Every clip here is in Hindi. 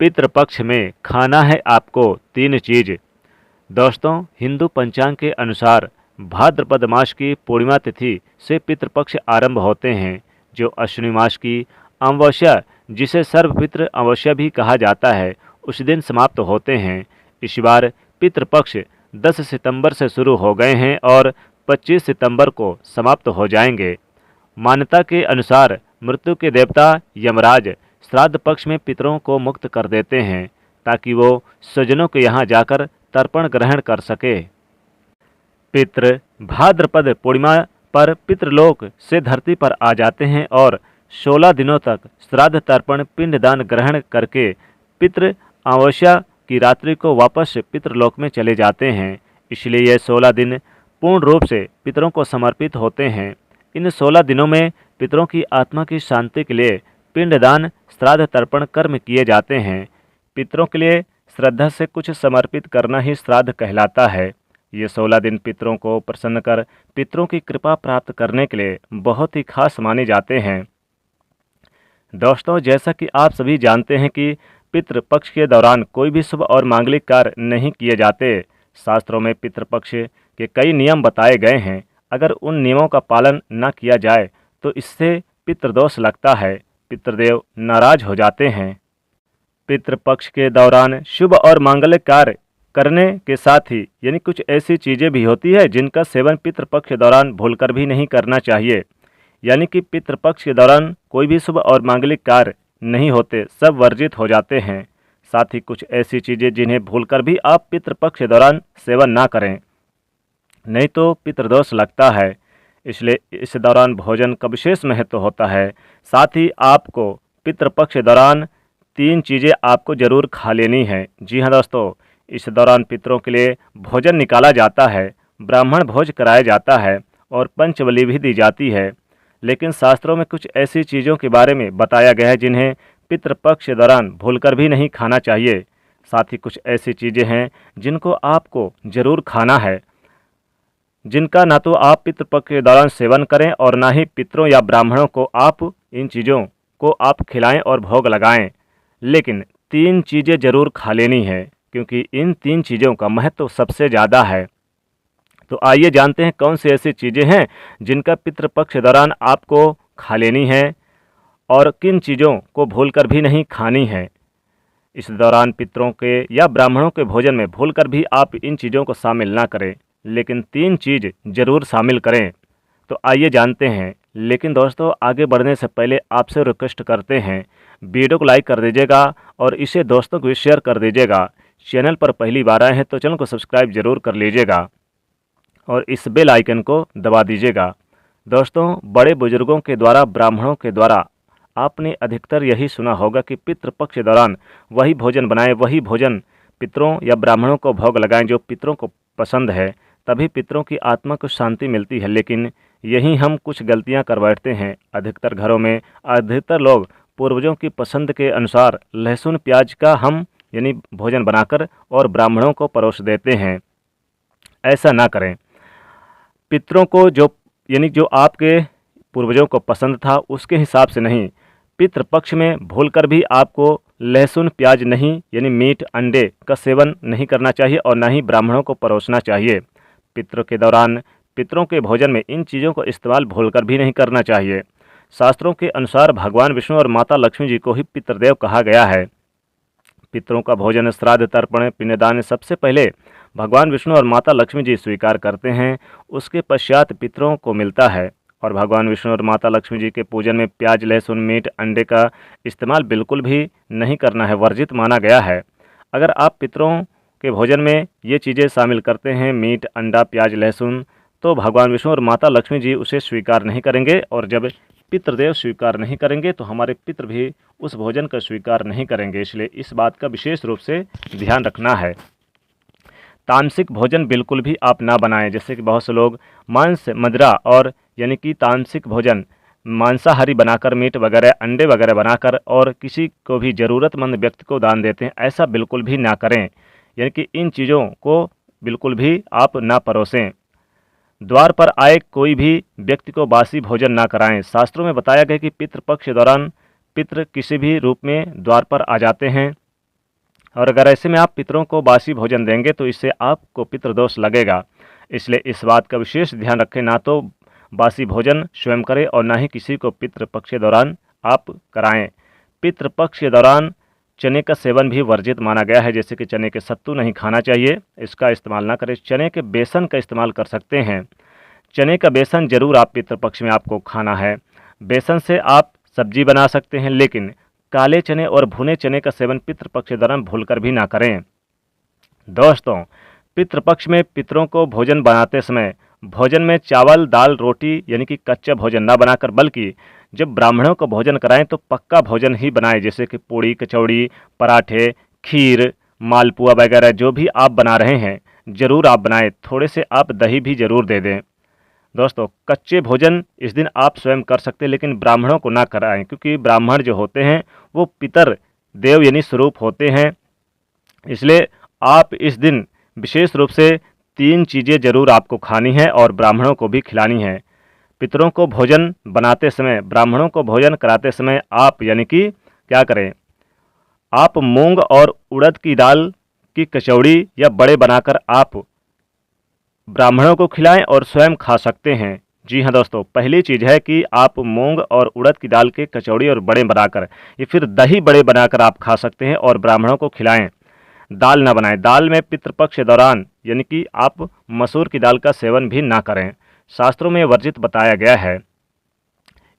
पितृपक्ष में खाना है आपको 3 चीज। दोस्तों, हिंदू पंचांग के अनुसार भाद्रपद मास की पूर्णिमा तिथि से पितृपक्ष आरंभ होते हैं, जो अश्विनी मास की अमावस्या, जिसे सर्वपितृ अमावस्या भी कहा जाता है, उस दिन समाप्त होते हैं। इस बार पितृपक्ष 10 सितंबर से शुरू हो गए हैं और 25 सितंबर को समाप्त हो जाएंगे। मान्यता के अनुसार मृत्यु के देवता यमराज श्राद्ध पक्ष में पितरों को मुक्त कर देते हैं, ताकि वो स्वजनों के यहाँ जाकर तर्पण ग्रहण कर सके। पितृ भाद्रपद पूर्णिमा पर पितृलोक से धरती पर आ जाते हैं और 16 दिनों तक श्राद्ध तर्पण पिंडदान ग्रहण करके पितृ अमावस्या की रात्रि को वापस पितृलोक में चले जाते हैं। इसलिए यह 16 दिन पूर्ण रूप से पितरों को समर्पित होते हैं। इन 16 दिनों में पितरों की आत्मा की शांति के लिए पिंडदान श्राद्ध तर्पण कर्म किए जाते हैं। पितरों के लिए श्रद्धा से कुछ समर्पित करना ही श्राद्ध कहलाता है। ये 16 दिन पितरों को प्रसन्न कर पितरों की कृपा प्राप्त करने के लिए बहुत ही खास माने जाते हैं। दोस्तों, जैसा कि आप सभी जानते हैं कि पितृपक्ष के दौरान कोई भी शुभ और मांगलिक कार्य नहीं किए जाते। शास्त्रों में पितृपक्ष के कई नियम बताए गए हैं। अगर उन नियमों का पालन न किया जाए तो इससे पितृदोष लगता है, पितृदेव नाराज हो जाते हैं। पितृपक्ष के दौरान शुभ और मांगलिक कार्य करने के साथ ही यानी कुछ ऐसी चीज़ें भी होती है जिनका सेवन पितृपक्ष के दौरान भूलकर भी नहीं करना चाहिए। यानी कि पितृपक्ष के दौरान कोई भी शुभ और मांगलिक कार्य नहीं होते, सब वर्जित हो जाते हैं। साथ ही कुछ ऐसी चीज़ें जिन्हें भूलकर भी आप पितृपक्ष के दौरान सेवन ना करें, नहीं तो पितृदोष लगता है। इसलिए इस दौरान भोजन का विशेष महत्व होता है। साथ ही आपको पितृपक्ष के दौरान 3 चीज़ें आपको जरूर खा लेनी है। जी हाँ दोस्तों, इस दौरान पितरों के लिए भोजन निकाला जाता है, ब्राह्मण भोज कराया जाता है और पंचबलि भी दी जाती है। लेकिन शास्त्रों में कुछ ऐसी चीज़ों के बारे में बताया गया है जिन्हें पितृपक्ष के दौरान भूलकर भी नहीं खाना चाहिए। साथ ही कुछ ऐसी चीज़ें हैं जिनको आपको जरूर खाना है, जिनका ना तो आप पितृपक्ष के दौरान सेवन करें और ना ही पितरों या ब्राह्मणों को आप इन चीज़ों को आप खिलाएं और भोग लगाएं। लेकिन 3 चीज़ें जरूर खा लेनी है, क्योंकि इन 3 चीज़ों का महत्व सबसे ज़्यादा है। तो आइए जानते हैं कौन सी ऐसी चीज़ें हैं जिनका पितृपक्ष के दौरान आपको खा लेनी है और किन चीज़ों को भूलकर भी नहीं खानी है। इस दौरान पितरों के या ब्राह्मणों के भोजन में भूलकर भी आप इन चीज़ों को शामिल ना करें, लेकिन 3 चीज़ जरूर शामिल करें। तो आइए जानते हैं। लेकिन दोस्तों, आगे बढ़ने से पहले आपसे रिक्वेस्ट करते हैं, वीडियो को लाइक कर दीजिएगा और इसे दोस्तों को भी शेयर कर दीजिएगा। चैनल पर पहली बार आए हैं तो चैनल को सब्सक्राइब जरूर कर लीजिएगा और इस बेल आइकन को दबा दीजिएगा। दोस्तों, बड़े बुजुर्गों के द्वारा, ब्राह्मणों के द्वारा आपने अधिकतर यही सुना होगा कि पितृपक्ष के दौरान वही भोजन बनाएं, वही भोजन पितरों या ब्राह्मणों को भोग लगाएं जो पितरों को पसंद है, तभी पितरों की आत्मा को शांति मिलती है। लेकिन यही हम कुछ गलतियां कर बैठते हैं। अधिकतर घरों में अधिकतर लोग पूर्वजों की पसंद के अनुसार लहसुन प्याज का हम यानी भोजन बनाकर और ब्राह्मणों को परोस देते हैं। ऐसा ना करें। पितरों को जो आपके पूर्वजों को पसंद था उसके हिसाब से नहीं, पितृपक्ष में भूलकर भी आपको लहसुन प्याज नहीं यानी मीट अंडे का सेवन नहीं करना चाहिए और ना ही ब्राह्मणों को परोसना चाहिए। पितरों के दौरान पितरों के भोजन में इन चीज़ों को इस्तेमाल भूलकर भी नहीं करना चाहिए। शास्त्रों के अनुसार भगवान विष्णु और माता लक्ष्मी जी को ही पितृदेव कहा गया है। पितरों का भोजन श्राद्ध तर्पण पिंडदान सबसे पहले भगवान विष्णु और माता लक्ष्मी जी स्वीकार करते हैं, उसके पश्चात पितरों को मिलता है। और भगवान विष्णु और माता लक्ष्मी जी के पूजन में प्याज लहसुन मीट अंडे का इस्तेमाल बिल्कुल भी नहीं करना है, वर्जित माना गया है। अगर आप पितरों के भोजन में ये चीज़ें शामिल करते हैं, मीट अंडा प्याज लहसुन, तो भगवान विष्णु और माता लक्ष्मी जी उसे स्वीकार नहीं करेंगे और जब पितृदेव स्वीकार नहीं करेंगे तो हमारे पितृ भी उस भोजन का स्वीकार नहीं करेंगे। इसलिए इस बात का विशेष रूप से ध्यान रखना है। तामसिक भोजन बिल्कुल भी आप ना बनाएं। जैसे कि बहुत से लोग मांस मदिरा और यानी कि तामसिक भोजन मांसाहारी बनाकर मीट वगैरह अंडे वगैरह बनाकर और किसी को भी ज़रूरतमंद व्यक्ति को दान देते हैं, ऐसा बिल्कुल भी ना करें। यानी कि इन चीज़ों को बिल्कुल भी आप ना परोसें। द्वार पर आए कोई भी व्यक्ति को बासी भोजन ना कराएं। शास्त्रों में बताया गया कि पितृपक्ष के दौरान पितृ किसी भी रूप में द्वार पर आ जाते हैं और अगर ऐसे में आप पितरों को बासी भोजन देंगे तो इससे आपको पितृदोष लगेगा। इसलिए इस बात का विशेष ध्यान रखें, ना तो बासी भोजन स्वयं करें और ना ही किसी को पितृपक्ष के दौरान आप कराएं। पितृपक्ष के दौरान चने का सेवन भी वर्जित माना गया है, जैसे कि चने के सत्तू नहीं खाना चाहिए, इसका इस्तेमाल ना करें। चने के बेसन का इस्तेमाल कर सकते हैं। चने का बेसन जरूर आप पितृपक्ष में आपको खाना है। बेसन से आप सब्जी बना सकते हैं, लेकिन काले चने और भुने चने का सेवन पितृपक्ष के दौरान भूलकर भी ना करें। दोस्तों, पितृपक्ष में पितरों को भोजन बनाते समय भोजन में चावल, दाल, रोटी यानी कि कच्चा भोजन ना बनाकर, बल्कि जब ब्राह्मणों को भोजन कराएं तो पक्का भोजन ही बनाएं, जैसे कि पूड़ी, कचौड़ी, पराठे, खीर, मालपुआ वगैरह जो भी आप बना रहे हैं ज़रूर आप बनाएं। थोड़े से आप दही भी ज़रूर दे दें। दोस्तों, कच्चे भोजन इस दिन आप स्वयं कर सकते हैं, लेकिन ब्राह्मणों को ना कराएं, क्योंकि ब्राह्मण जो होते हैं वो पितर देव यानी स्वरूप होते हैं। इसलिए आप इस दिन विशेष रूप से 3 चीज़ें जरूर आपको खानी है और ब्राह्मणों को भी खिलानी है। पितरों को भोजन बनाते समय, ब्राह्मणों को भोजन कराते समय आप यानी कि क्या करें, आप मूंग और उड़द की दाल की कचौड़ी या बड़े बनाकर आप ब्राह्मणों को खिलाएं और स्वयं खा सकते हैं। जी हाँ दोस्तों, पहली चीज़ है कि आप मूंग और उड़द की दाल के कचौड़ी और बड़े बनाकर या फिर दही बड़े बनाकर आप खा सकते हैं और ब्राह्मणों को खिलाएं। दाल ना बनाएं। दाल में पितृपक्ष के दौरान यानी कि आप मसूर की दाल का सेवन भी ना करें, शास्त्रों में वर्जित बताया गया है।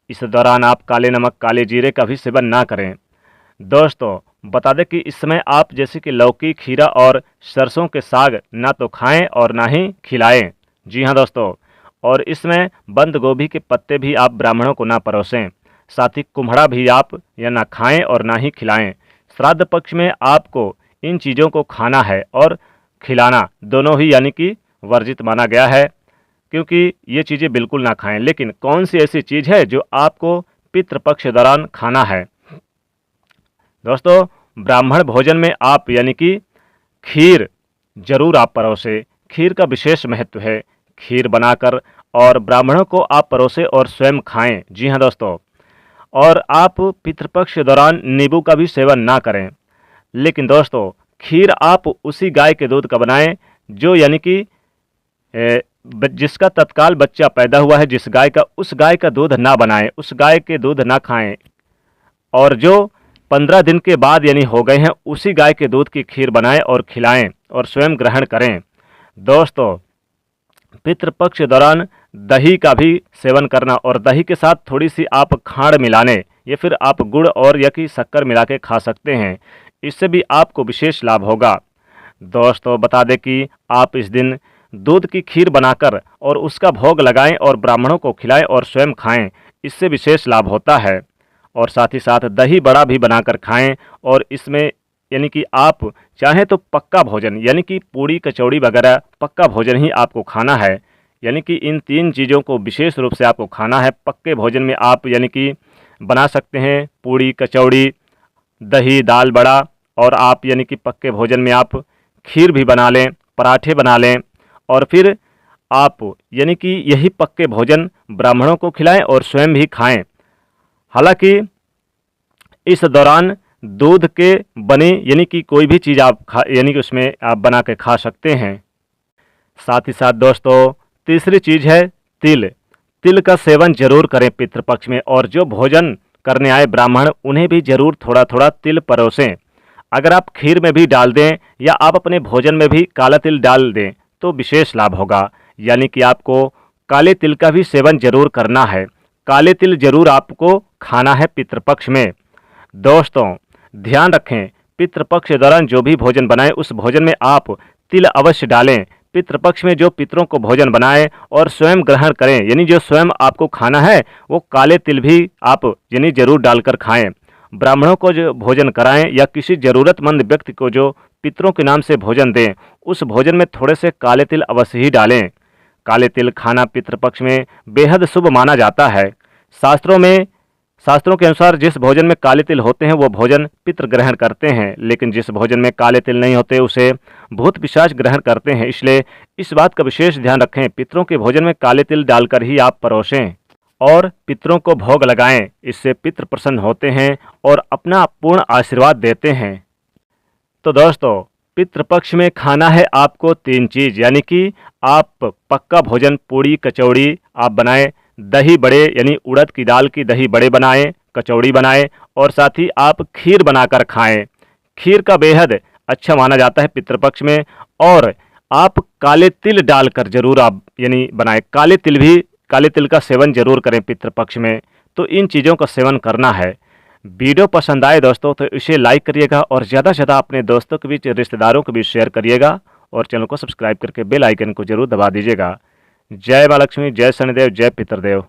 इस दौरान आप काले नमक, काले जीरे का भी सेवन ना करें। दोस्तों, बता दें कि इस समय आप जैसे कि लौकी, खीरा और सरसों के साग ना तो खाएं और ना ही खिलाएं। जी हाँ दोस्तों, और इसमें बंद गोभी के पत्ते भी आप ब्राह्मणों को ना परोसें। साथ ही कुम्हड़ा भी आप या ना खाएं और ना ही खिलाएं। श्राद्ध पक्ष में आपको इन चीज़ों को खाना है और खिलाना दोनों ही यानी कि वर्जित माना गया है, क्योंकि ये चीज़ें बिल्कुल ना खाएं। लेकिन कौन सी ऐसी चीज़ है जो आपको पितृपक्ष के दौरान खाना है? दोस्तों, ब्राह्मण भोजन में आप यानी कि खीर जरूर आप परोसे। खीर का विशेष महत्व है। खीर बनाकर और ब्राह्मणों को आप परोसे और स्वयं खाएं। जी हाँ दोस्तों, और आप पितृपक्ष के दौरान नींबू का भी सेवन ना करें। लेकिन दोस्तों, खीर आप उसी गाय के दूध का बनाएं जो यानी कि जिसका तत्काल बच्चा पैदा हुआ है, जिस गाय का, उस गाय का दूध ना बनाएं, उस गाय के दूध ना खाएं। और जो 15 दिन के बाद यानी हो गए हैं, उसी गाय के दूध की खीर बनाएं और खिलाएं और स्वयं ग्रहण करें। दोस्तों, पितृपक्ष के दौरान दही का भी सेवन करना और दही के साथ थोड़ी सी आप खांड मिलाने या फिर आप गुड़ और या कि शक्कर मिला के खा सकते हैं। इससे भी आपको विशेष लाभ होगा। दोस्तों, बता दें कि आप इस दिन दूध की खीर बनाकर और उसका भोग लगाएं और ब्राह्मणों को खिलाएं और स्वयं खाएं, इससे विशेष लाभ होता है। और साथ ही साथ दही बड़ा भी बनाकर खाएं और इसमें यानी कि आप चाहें तो पक्का भोजन यानी कि पूड़ी, कचौड़ी वगैरह पक्का भोजन ही आपको खाना है। यानी कि इन 3 चीज़ों को विशेष रूप से आपको खाना है। पक्के भोजन में आप यानी कि बना सकते हैं पूड़ी, कचौड़ी, दही, दाल बड़ा, और आप यानी कि पक्के भोजन में आप खीर भी बना लें, पराठे बना लें और फिर आप यानी कि यही पक्के भोजन ब्राह्मणों को खिलाएं और स्वयं भी खाएं। हालांकि इस दौरान दूध के बने यानी कि कोई भी चीज़ आप यानी कि उसमें आप बना के खा सकते हैं। साथ ही साथ दोस्तों, तीसरी चीज़ है तिल। तिल का सेवन जरूर करें पितृपक्ष में, और जो भोजन करने आए ब्राह्मण उन्हें भी जरूर थोड़ा थोड़ा तिल परोसें। अगर आप खीर में भी डाल दें या आप अपने भोजन में भी काला तिल डाल दें तो विशेष लाभ होगा। यानी कि आपको काले तिल का भी सेवन जरूर करना है। काले तिल जरूर आपको खाना है पितृपक्ष में। दोस्तों, ध्यान रखें, पितृपक्ष के दौरान जो भी भोजन बनाएं उस भोजन में आप तिल अवश्य डालें। पितृपक्ष में जो पितरों को भोजन बनाएं और स्वयं ग्रहण करें, यानी जो स्वयं आपको खाना है वो काले तिल भी आप यानी जरूर डालकर खाएं। ब्राह्मणों को जो भोजन कराएं या किसी ज़रूरतमंद व्यक्ति को जो पितरों के नाम से भोजन दें, उस भोजन में थोड़े से काले तिल अवश्य ही डालें। काले तिल खाना पितृपक्ष में बेहद शुभ माना जाता है। शास्त्रों के अनुसार जिस भोजन में काले तिल होते हैं वो भोजन पितृ ग्रहण करते हैं, लेकिन जिस भोजन में काले तिल नहीं होते उसे भूत पिशाच ग्रहण करते हैं। इसलिए इस बात का विशेष ध्यान रखें, पितरों के भोजन में काले तिल डालकर ही आप परोसें और पितरों को भोग लगाएं। इससे पितृ प्रसन्न होते हैं और अपना पूर्ण आशीर्वाद देते हैं। तो दोस्तों, पितृपक्ष में खाना है आपको 3 चीज़, यानी कि आप पक्का भोजन पूड़ी कचौड़ी आप बनाएं, दही बड़े यानी उड़द की दाल की दही बड़े बनाएं, कचौड़ी बनाएं और साथ ही आप खीर बनाकर खाएं। खीर का बेहद अच्छा माना जाता है पितृपक्ष में। और आप काले तिल डालकर जरूर आप यानी बनाएं, काले तिल का सेवन जरूर करें पितृपक्ष में। तो इन चीज़ों का सेवन करना है। वीडियो पसंद आए दोस्तों तो इसे लाइक करिएगा और ज़्यादा से ज़्यादा अपने दोस्तों के बीच, रिश्तेदारों के बीच शेयर करिएगा और चैनल को सब्सक्राइब करके बेल आइकन को जरूर दबा दीजिएगा। जय माँ लक्ष्मी, जय शनिदेव, जय पितृदेव।